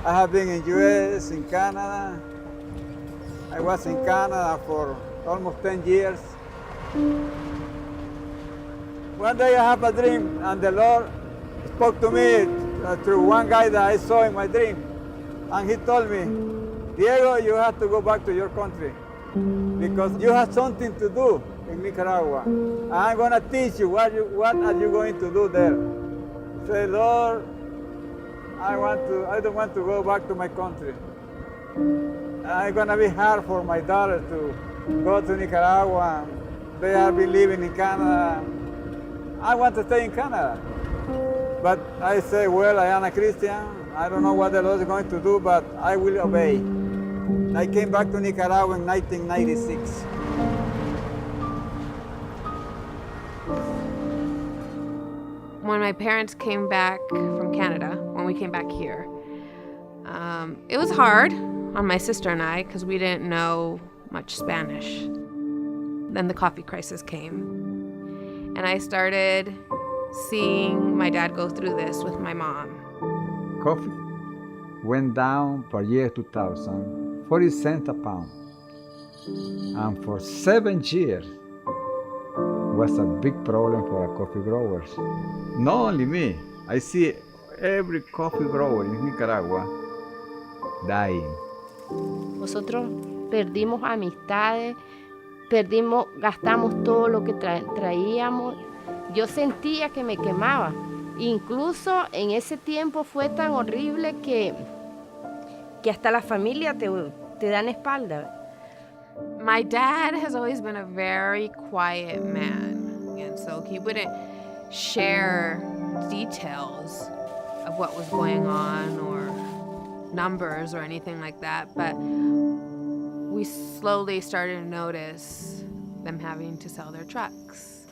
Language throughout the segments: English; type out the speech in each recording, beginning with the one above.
I have been in US, in Canada. I was in Canada for almost 10 years. One day I have a dream, and the Lord spoke to me through one guy that I saw in my dream. And he told me, Diego, you have to go back to your country because you have something to do in Nicaragua. I'm going to teach you what are you going to do there. I said, Lord, I don't want to go back to my country. It's going to be hard for my daughter to go to Nicaragua. They have been living in Canada. I want to stay in Canada. But I say, well, I am a Christian. I don't know what the Lord is going to do, but I will obey. I came back to Nicaragua in 1996. When my parents came back from Canada, when we came back here, it was hard on my sister and I because we didn't know much Spanish. Then the coffee crisis came, and I started seeing my dad go through this with my mom. Coffee went down per year 2000, 40 cents a pound. And for 7 years, was a big problem for our coffee growers. Not only me, I see every coffee grower in Nicaragua dying. Nosotros perdimos amistades, gastamos todo lo que traíamos. Yo sentía que me quemaba. Incluso en ese tiempo fue tan horrible que hasta la familia te dan espalda. My dad has always been a very quiet man, and so he wouldn't share details of what was going on or numbers or anything like that, but we slowly started to notice them having to sell their trucks.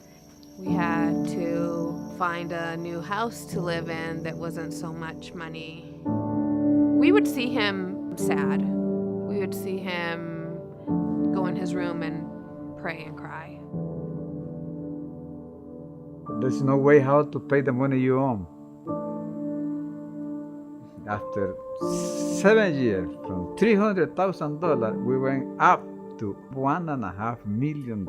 We had to find a new house to live in that wasn't so much money. We would see him sad. We would see him go in his room and pray and cry. There's no way how to pay the money you owe. After 7 years, from $300,000, we went up to $1.5 million.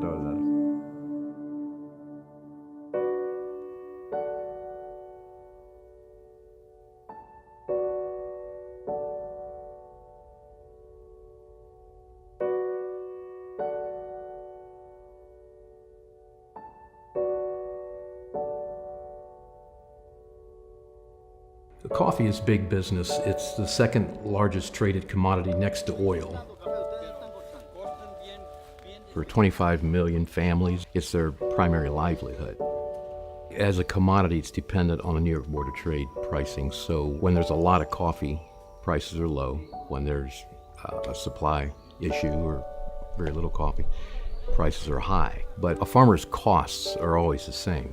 Coffee is big business. It's the second largest traded commodity next to oil. For 25 million families, it's their primary livelihood. As a commodity, it's dependent on the New York Board of Trade pricing. So when there's a lot of coffee, prices are low. When there's a supply issue or very little coffee, prices are high. But a farmer's costs are always the same.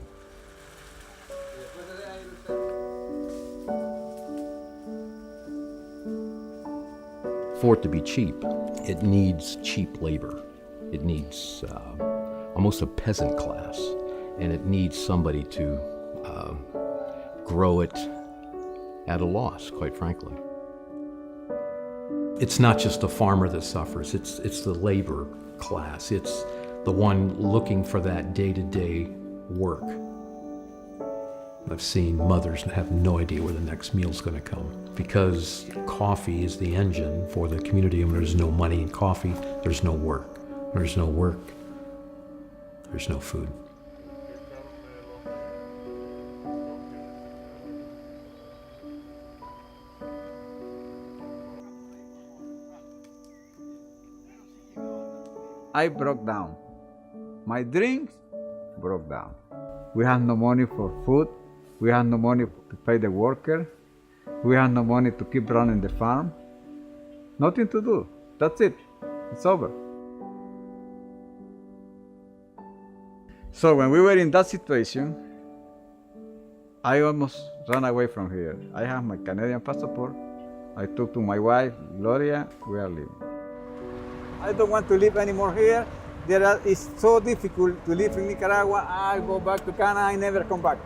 For it to be cheap, it needs cheap labor. It needs almost a peasant class, and it needs somebody to grow it at a loss, quite frankly. It's not just the farmer that suffers, it's the labor class. It's the one looking for that day-to-day work. I've seen mothers have no idea where the next meal's going to come because coffee is the engine for the community. And when there's no money in coffee, there's no work. When there's no work, there's no food. I broke down. My dreams broke down. We had no money for food. We had no money to pay the worker. We had no money to keep running the farm. Nothing to do. That's it. It's over. So when we were in that situation, I almost ran away from here. I have my Canadian passport. I talked to my wife, Gloria, we are leaving. I don't want to live anymore here. It's so difficult to live in Nicaragua. I go back to Canada, I never come back.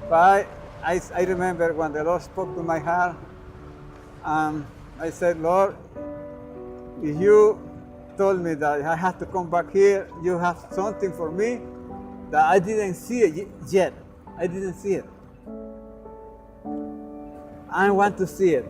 But I remember when the Lord spoke to my heart, I said, Lord, if you told me that I have to come back here, you have something for me that I didn't see it yet. I didn't see it. I want to see it.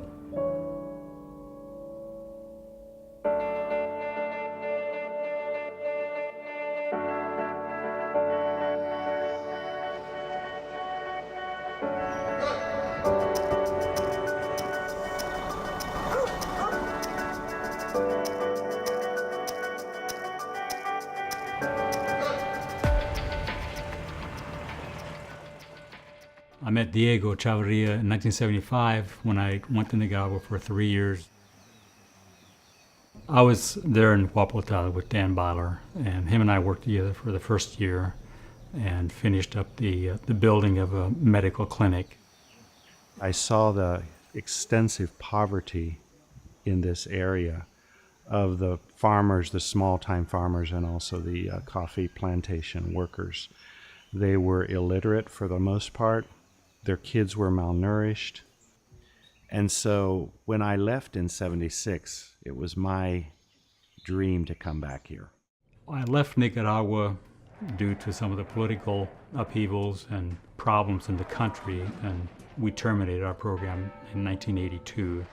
I met Diego Chavarria in 1975 when I went to Nicaragua for 3 years. I was there in Huapotal with Dan Byler, and him and I worked together for the first year and finished up the building of a medical clinic. I saw the extensive poverty in this area of the farmers, the small-time farmers, and also the coffee plantation workers. They were illiterate for the most part. Their kids were malnourished. And so when I left in 76, it was my dream to come back here. I left Nicaragua due to some of the political upheavals and problems in the country, and we terminated our program in 1982.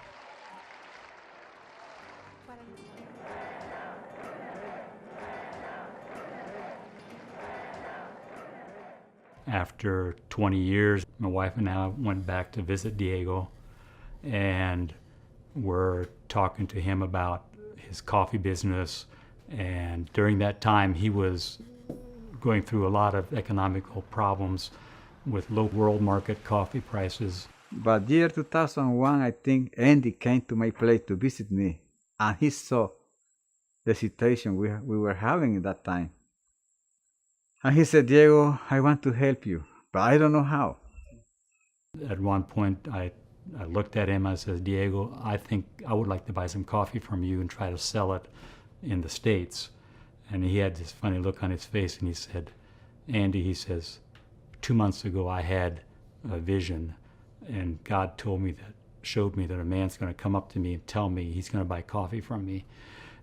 After 20 years, my wife and I went back to visit Diego, and we're talking to him about his coffee business. And during that time, he was going through a lot of economical problems with low world market coffee prices. But year 2001, I think Andy came to my place to visit me, and he saw the situation we were having at that time. And he said, Diego, I want to help you, but I don't know how. At one point, I looked at him, I said, Diego, I think I would like to buy some coffee from you and try to sell it in the States. And he had this funny look on his face, and he said, Andy, he says, 2 months ago I had a vision, and God showed me that a man's going to come up to me and tell me he's going to buy coffee from me.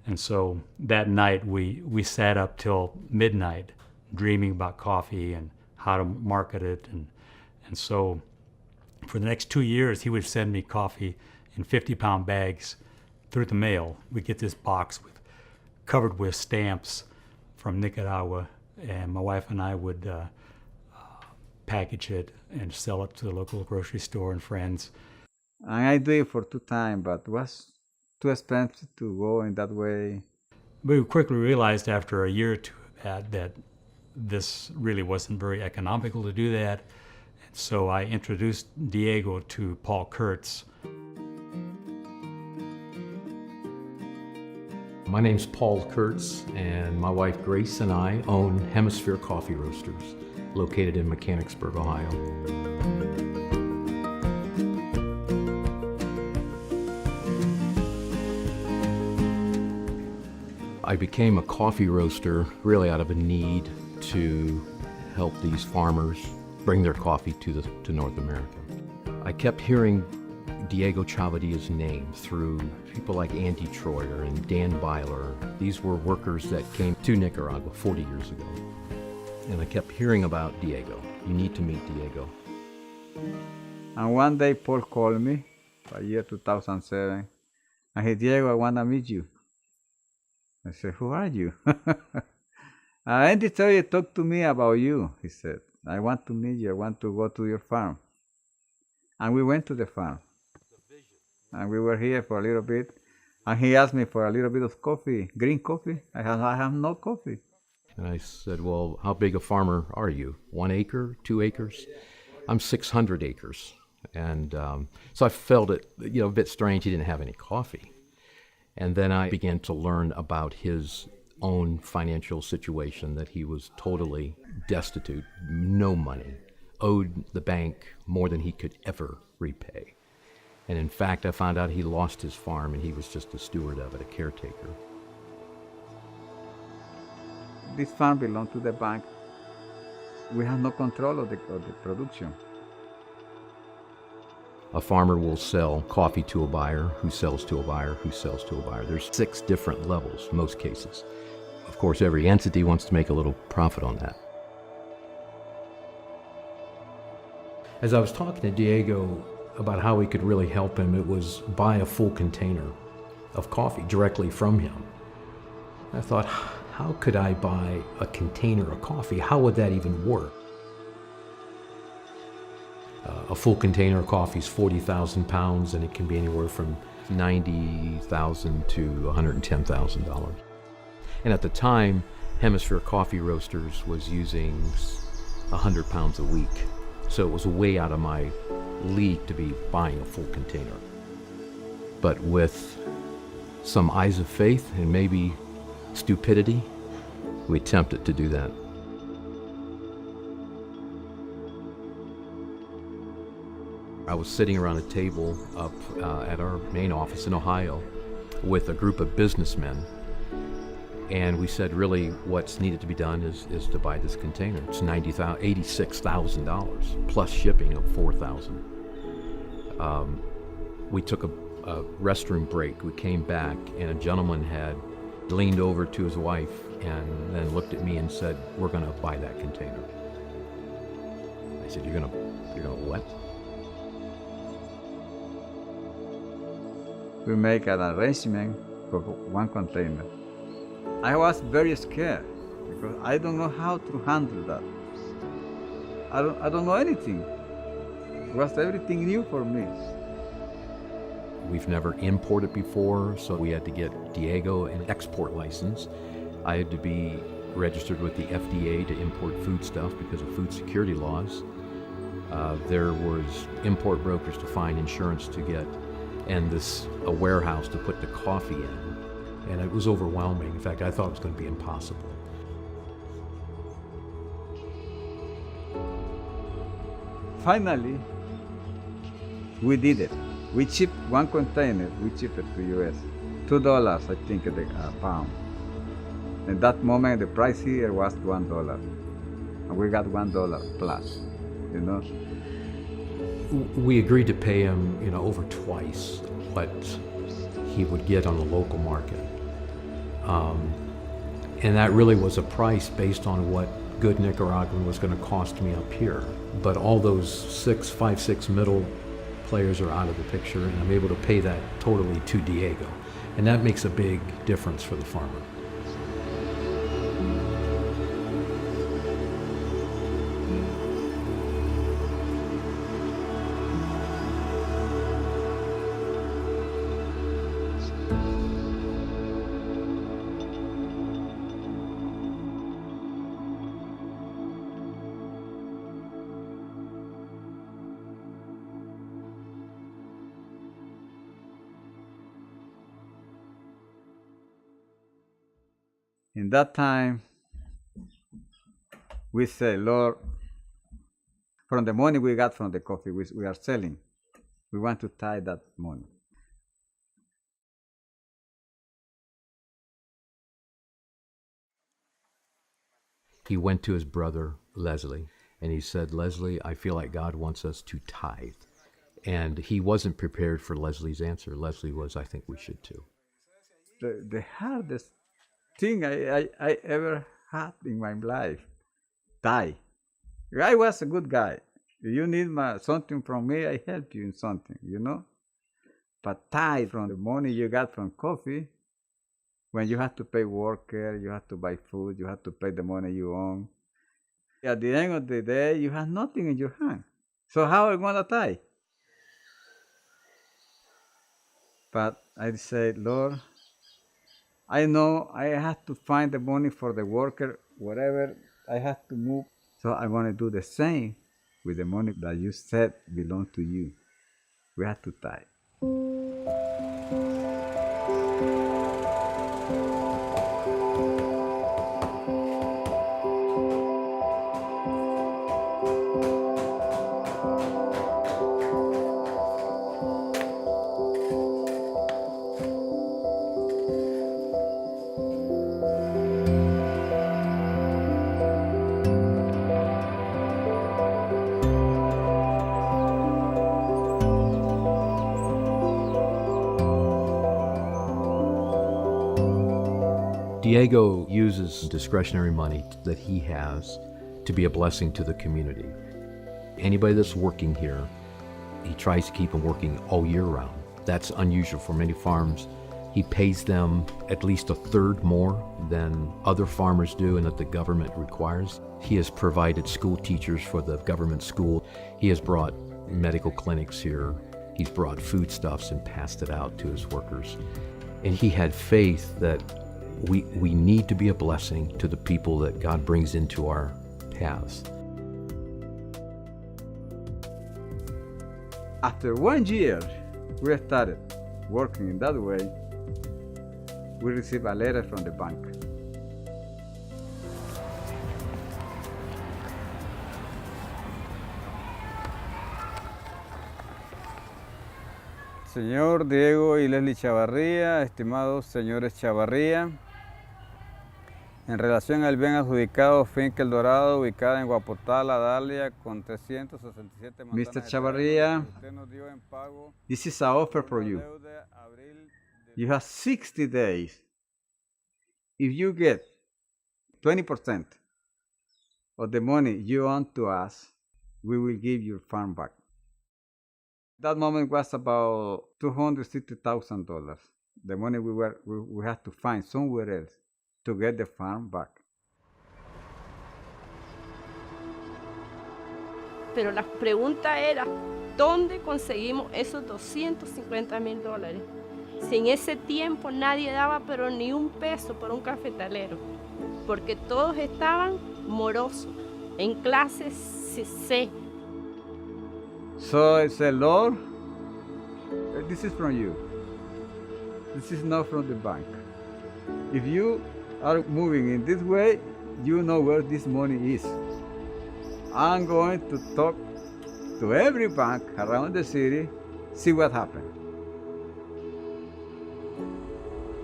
And so that night we sat up till midnight dreaming about coffee and how to market it. And so for the next 2 years, he would send me coffee in 50-pound bags through the mail. We'd get this box covered with stamps from Nicaragua, and my wife and I would package it and sell it to the local grocery store and friends. And I did it for 2 times, but it was too expensive to go in that way. We quickly realized after a year or two that this really wasn't very economical to do that. And so I introduced Diego to Paul Kurtz. My name's Paul Kurtz, and my wife Grace and I own Hemisphere Coffee Roasters, located in Mechanicsburg, Ohio. I became a coffee roaster really out of a need to help these farmers bring their coffee to North America. I kept hearing Diego Chavarria's name through people like Andy Troyer and Dan Byler. These were workers that came to Nicaragua 40 years ago. And I kept hearing about Diego. You need to meet Diego. And one day Paul called me, by year 2007, and he said, Diego, I want to meet you. I said, who are you? Andy Troyer talked to me about you, he said. I want to meet you. I want to go to your farm. And we went to the farm. And we were here for a little bit. And he asked me for a little bit of coffee, green coffee. I have no coffee. And I said, well, how big a farmer are you? 1 acre, 2 acres? I'm 600 acres. And so I felt it, a bit strange he didn't have any coffee. And then I began to learn about his own financial situation, that he was totally destitute, no money, owed the bank more than he could ever repay. And in fact, I found out he lost his farm and he was just a steward of it, a caretaker. This farm belonged to the bank. We have no control of the production. A farmer will sell coffee to a buyer, who sells to a buyer, who sells to a buyer. There's 6 different levels, most cases. Of course, every entity wants to make a little profit on that. As I was talking to Diego about how we could really help him, it was buy a full container of coffee directly from him. I thought, how could I buy a container of coffee? How would that even work? A full container of coffee is 40,000 pounds, and it can be anywhere from $90,000 to $110,000. And at the time, Hemisphere Coffee Roasters was using 100 pounds a week. So it was way out of my league to be buying a full container. But with some eyes of faith and maybe stupidity, we attempted to do that. I was sitting around a table up at our main office in Ohio with a group of businessmen, and we said really what's needed to be done is to buy this container. It's $86,000 plus shipping of $4,000. We took a restroom break. We came back, and a gentleman had leaned over to his wife and then looked at me and said, "We're going to buy that container." I said, "You're going to what?" We make an arrangement for one container. I was very scared because I don't know how to handle that. I don't know anything. It was everything new for me. We've never imported before, so we had to get Diego an export license. I had to be registered with the FDA to import food stuff because of food security laws. There was import brokers to find, insurance to get, and a warehouse to put the coffee in. And it was overwhelming. In fact, I thought it was going to be impossible. Finally, we did it. We shipped one container, we shipped it to US. $2, I think, a pound. At that moment, the price here was $1. And we got $1 plus, you know. We agreed to pay him, over twice what he would get on the local market. And that really was a price based on what good Nicaraguan was going to cost me up here. But all those 6 middle players are out of the picture, and I'm able to pay that totally to Diego. And that makes a big difference for the farmer. In that time, we say, Lord, from the money we got from the coffee we are selling, we want to tithe that money. He went to his brother, Leslie, and he said, "Leslie, I feel like God wants us to tithe." And he wasn't prepared for Leslie's answer. Leslie was, "I think we should too." The hardest thing I ever had in my life, tithe. I was a good guy. If you need something from me, I help you in something, But tithe from the money you got from coffee, when you have to pay worker, you have to buy food, you have to pay the money you own. At the end of the day, you have nothing in your hand. So how are you going to tithe? But I said, Lord, I know I have to find the money for the worker, whatever I have to move. So I'm going to do the same with the money that you said belongs to you. We have to tithe. Diego uses discretionary money that he has to be a blessing to the community. Anybody that's working here, he tries to keep them working all year round. That's unusual for many farms. He pays them at least a third more than other farmers do and that the government requires. He has provided school teachers for the government school. He has brought medical clinics here. He's brought foodstuffs and passed it out to his workers. And he had faith that we need to be a blessing to the people that God brings into our paths. After 1 year, we started working in that way. We received a letter from the bank. Señor Diego y Leslie Chavarria, estimados señores Chavarria, en relación al bien adjudicado Finca El Dorado, ubicada en Guapotá, La Dalia, con 367 manzanas. Mr. Chavarria, this is an offer for you. You have 60 days. If you get 20% of the money you owe to us, we will give your farm back. That moment was about $260,000. The money we had to find somewhere else to get the farm back. Pero la pregunta era, ¿dónde conseguimos esos $250,000? Si en ese tiempo nadie daba pero ni un peso por un cafetalero, porque todos estaban morosos, en clase C. So I said, Lord, this is from you. This is not from the bank. If you are moving in this way, you know where this money is. I'm going to talk to every bank around the city, see what happens.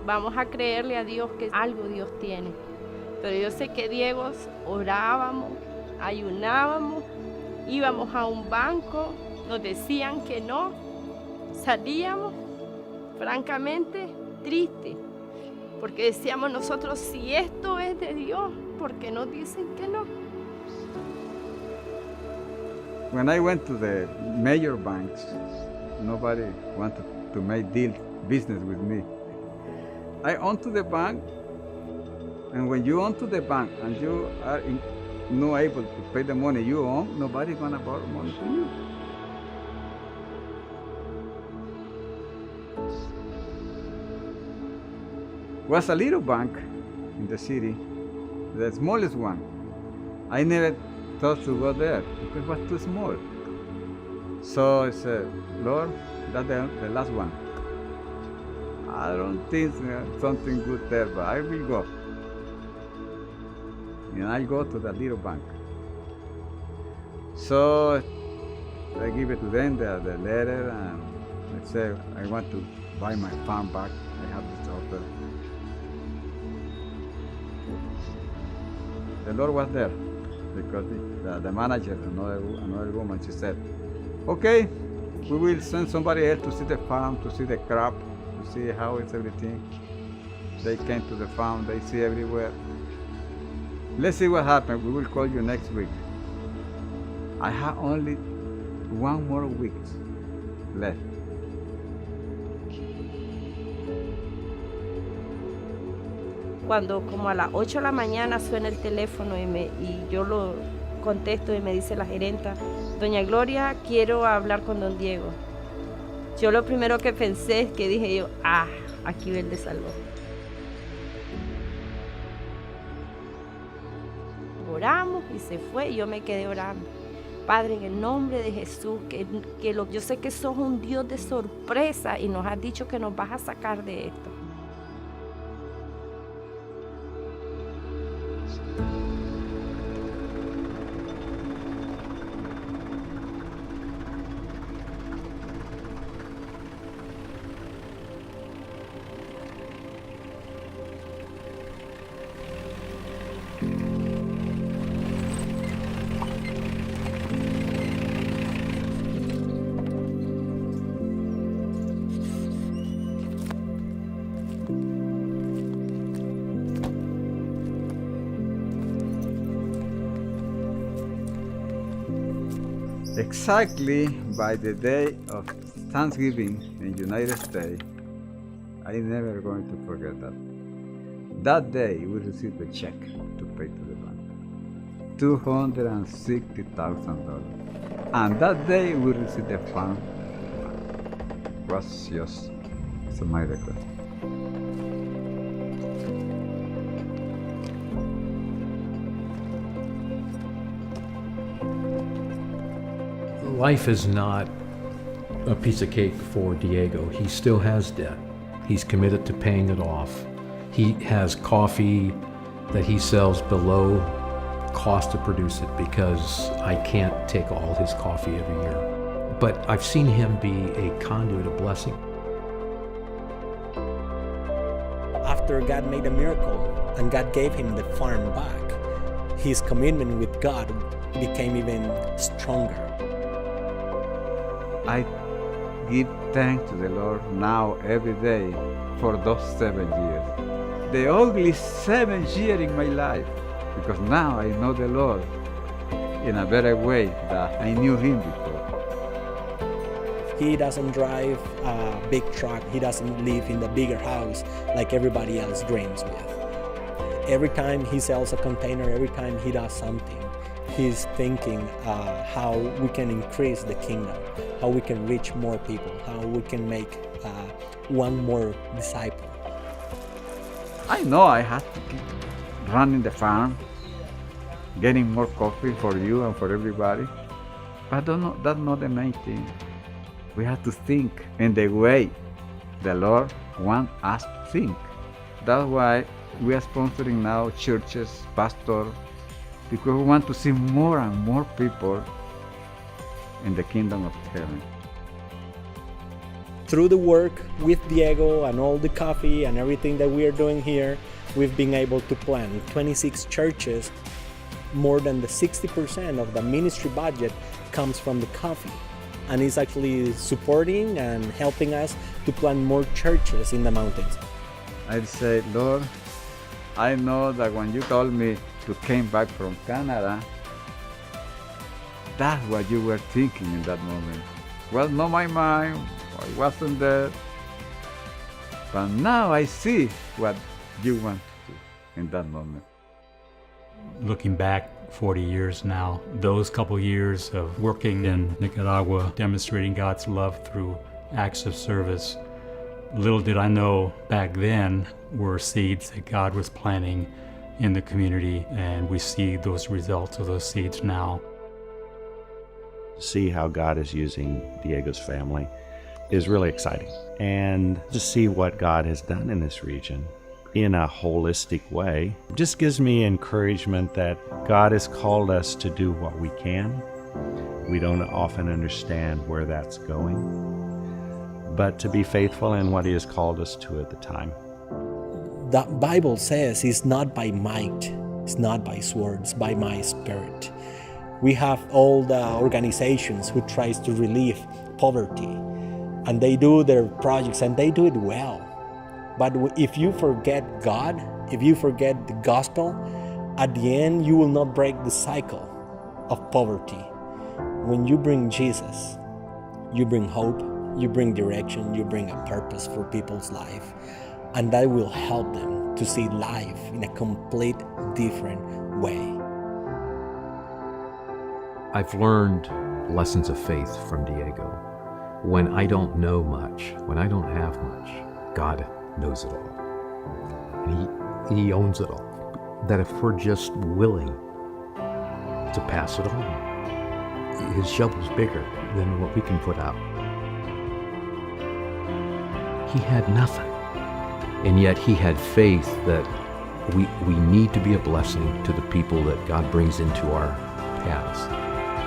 Vamos a creerle a Dios que algo Dios tiene. Pero yo sé que Diego orábamos, ayunábamos, íbamos a un banco, nos decían que no, salíamos francamente tristes, porque decíamos nosotros, si esto es de Dios, ¿por qué nos dicen que no? When I went to the major banks, nobody wanted to make business with me. I own to the bank, and when you own to the bank and you are not able to pay the money you own, nobody's gonna borrow money to you. Was a little bank in the city, the smallest one. I never thought to go there because it was too small. So I said, Lord, that's the last one. I don't think something good there, but I will go. And I'll go to the little bank. So I give it to them, the letter, and I say, I want to buy my farm back. I have this offer. The Lord was there because the manager, another woman, she said, okay, we will send somebody else to see the farm, to see the crop, to see how it's everything. They came to the farm, they see everywhere. Let's see what happens. We will call you next week. I have only 1 more week left. Cuando como a las 8 de la mañana suena el teléfono y yo lo contesto y me dice la gerenta, doña Gloria, quiero hablar con don Diego. Yo lo primero que pensé es que dije yo, aquí va el de salvo. Oramos y se fue y yo me quedé orando. Padre, en el nombre de Jesús, yo sé que sos un Dios de sorpresa y nos has dicho que nos vas a sacar de esto. Exactly by the day of Thanksgiving in the United States, I'm never going to forget that. That day, we received a check to pay to the bank, $260,000. And that day, we received a fund. It was just a miracle. Life is not a piece of cake for Diego. He still has debt. He's committed to paying it off. He has coffee that he sells below cost to produce it because I can't take all his coffee every year. But I've seen him be a conduit of blessing. After God made a miracle and God gave him the farm back, his commitment with God became even stronger. I give thanks to the Lord now every day for those 7 years. The only 7 years in my life, because now I know the Lord in a better way than I knew him before. He doesn't drive a big truck, he doesn't live in the bigger house like everybody else dreams with. Every time he sells a container, every time he does something, he's thinking how we can increase the kingdom, how we can reach more people, how we can make one more disciple. I know I have to keep running the farm, getting more coffee for you and for everybody, but that's not the main thing. We have to think in the way the Lord wants us to think. That's why we are sponsoring now churches, pastors, because we want to see more and more people in the kingdom of heaven. Through the work with Diego and all the coffee and everything that we are doing here, we've been able to plant 26 churches. More than the 60% of the ministry budget comes from the coffee, and it's actually supporting and helping us to plant more churches in the mountains. I'd say, Lord, I know that when you told me to came back from Canada, that's what you were thinking in that moment. Well, not my mind, I wasn't there, but now I see what you want to do in that moment. Looking back 40 years now, those couple years of working in Nicaragua, demonstrating God's love through acts of service, little did I know back then were seeds that God was planting in the community, and we see those results of those seeds now. To see how God is using Diego's family is really exciting. And to see what God has done in this region in a holistic way just gives me encouragement that God has called us to do what we can. We don't often understand where that's going, but to be faithful in what He has called us to at the time. The Bible says it's not by might, it's not by sword, it's by my spirit. We have all the organizations who tries to relieve poverty, and they do their projects and they do it well. But if you forget God, if you forget the gospel, at the end you will not break the cycle of poverty. When you bring Jesus, you bring hope, you bring direction, you bring a purpose for people's life, and that will help them to see life in a complete different way. I've learned lessons of faith from Diego. When I don't know much, when I don't have much, God knows it all. And He owns it all. That if we're just willing to pass it on, His shovel's bigger than what we can put out. He had nothing, and yet he had faith that we need to be a blessing to the people that God brings into our paths.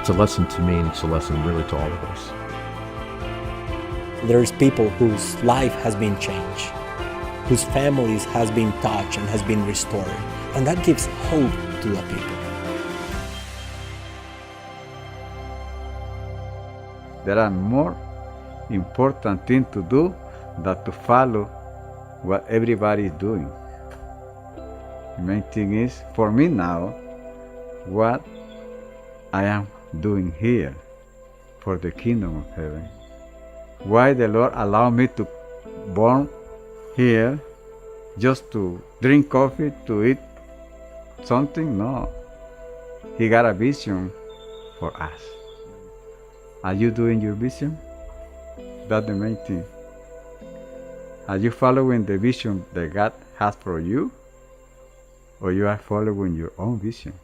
It's a lesson to me, and it's a lesson really to all of us. There's people whose life has been changed, whose families has been touched and has been restored, and that gives hope to the people. There are more important things to do than to follow what everybody is doing. The main thing is, for me now, what I am doing here for the kingdom of heaven. Why the Lord allowed me to born here just to drink coffee, to eat something? No. He got a vision for us. Are you doing your vision? That's the main thing. Are you following the vision that God has for you? Or you are following your own vision?